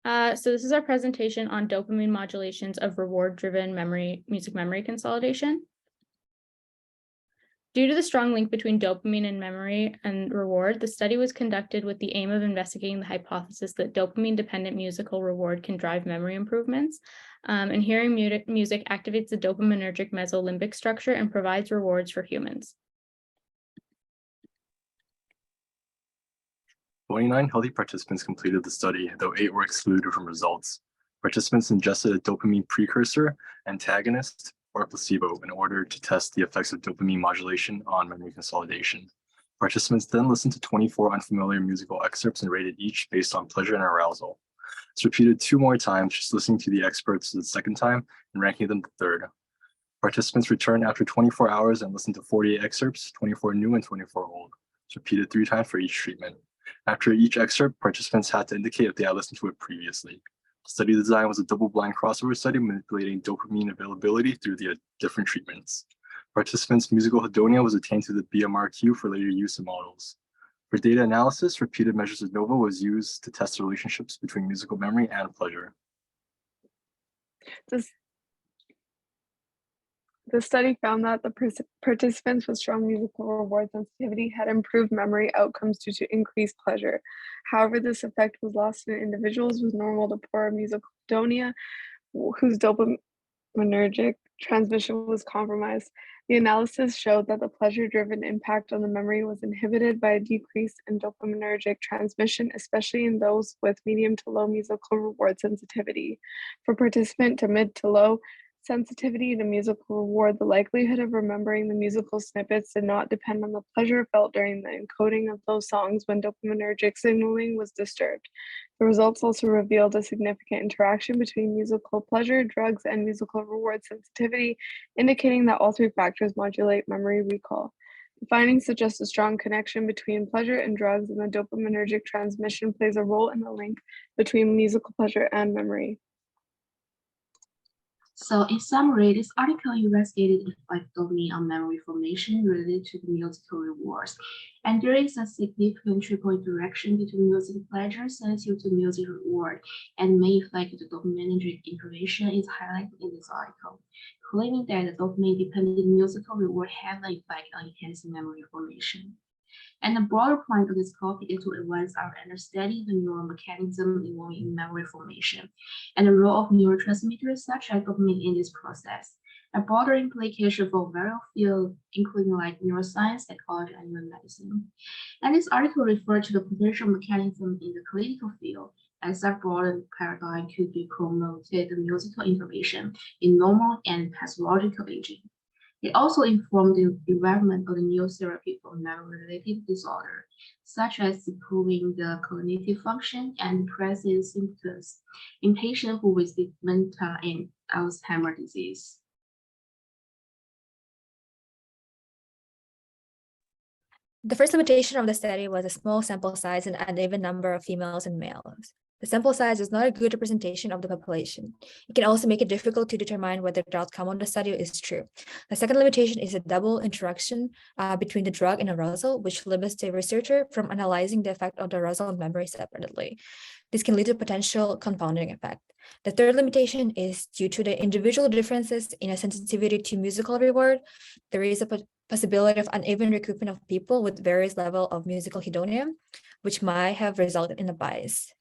So this is our presentation on dopamine modulations of reward-driven music memory consolidation. Due to the strong link between dopamine and memory and reward, the study was conducted with the aim of investigating the hypothesis that dopamine-dependent musical reward can drive memory improvements. And hearing music activates the dopaminergic mesolimbic structure and provides rewards for humans. 29 healthy participants completed the study, though 8 were excluded from results. Participants ingested a dopamine precursor, antagonist, or placebo in order to test the effects of dopamine modulation on memory consolidation. Participants then listened to 24 unfamiliar musical excerpts and rated each based on pleasure and arousal. It's repeated 2 more times, just listening to the experts the second time and ranking them the third. Participants returned after 24 hours and listened to 48 excerpts, 24 new and 24 old. It's repeated 3 times for each treatment. After each excerpt, participants had to indicate if they had listened to it previously. The study design was a double-blind crossover study manipulating dopamine availability through the different treatments. Participants' musical hedonia was attained through the BMRQ for later use in models. For data analysis, repeated measures of ANOVA was used to test the relationships between musical memory and pleasure. The study found that the participants with strong musical reward sensitivity had improved memory outcomes due to increased pleasure. However, this effect was lost in individuals with normal to poor musical hedonia, whose dopaminergic transmission was compromised. The analysis showed that the pleasure-driven impact on the memory was inhibited by a decrease in dopaminergic transmission, especially in those with medium to low musical reward sensitivity. For participant to mid to low sensitivity to musical reward, the likelihood of remembering the musical snippets did not depend on the pleasure felt during the encoding of those songs when dopaminergic signaling was disturbed. The results also revealed a significant interaction between musical pleasure, drugs, and musical reward sensitivity, indicating that all 3 factors modulate memory recall. The findings suggest a strong connection between pleasure and drugs, and the dopaminergic transmission plays a role in the link between musical pleasure and memory. So in summary, this article investigated the effect of dopamine on memory formation related to the musical rewards. And there is a significant triple interaction between music pleasure sensitive to music reward and may affect the dopaminergic information is highlighted in this article, claiming that the dopamine-dependent musical reward has an effect on enhancing memory formation. And the broader point of this topic is to advance our understanding of the neural mechanism involved in memory formation and the role of neurotransmitters such as dopamine in this process. A broader implication for various fields, including like neuroscience, psychology, and human medicine. And this article referred to the potential mechanism in the clinical field as a broader paradigm could be promoted the musical information in normal and pathological aging. It also informed the development of the new therapy for memory-related disorder, such as improving the cognitive function and depressive symptoms in patients who with dementia and Alzheimer's disease. The first limitation of the study was a small sample size and uneven number of females and males. The sample size is not a good representation of the population. It can also make it difficult to determine whether the outcome of the study is true. The second limitation is a double interaction between the drug and arousal, which limits the researcher from analyzing the effect of the arousal on memory separately. This can lead to potential confounding effect. The third limitation is due to the individual differences in a sensitivity to musical reward. There is a possibility of uneven recruitment of people with various level of musical hedonia, which might have resulted in a bias.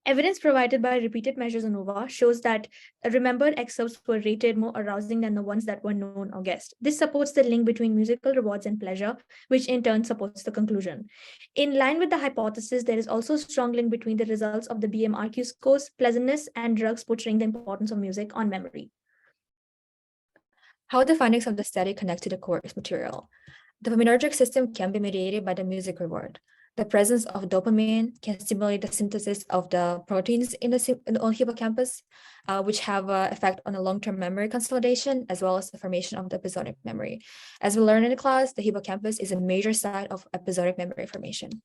Evidence provided by repeated measures of ANOVA shows that remembered excerpts were rated more arousing than the ones that were known or guessed. This supports the link between musical rewards and pleasure, which in turn supports the conclusion. In line with the hypothesis, there is also a strong link between the results of the BMRQ scores, pleasantness, and drugs portraying the importance of music on memory. How the findings of the study connect to the course material. The dopaminergic system can be mediated by the music reward. The presence of dopamine can stimulate the synthesis of the proteins in the hippocampus, which have an effect on the long-term memory consolidation, as well as the formation of the episodic memory. As we learned in the class, the hippocampus is a major site of episodic memory formation.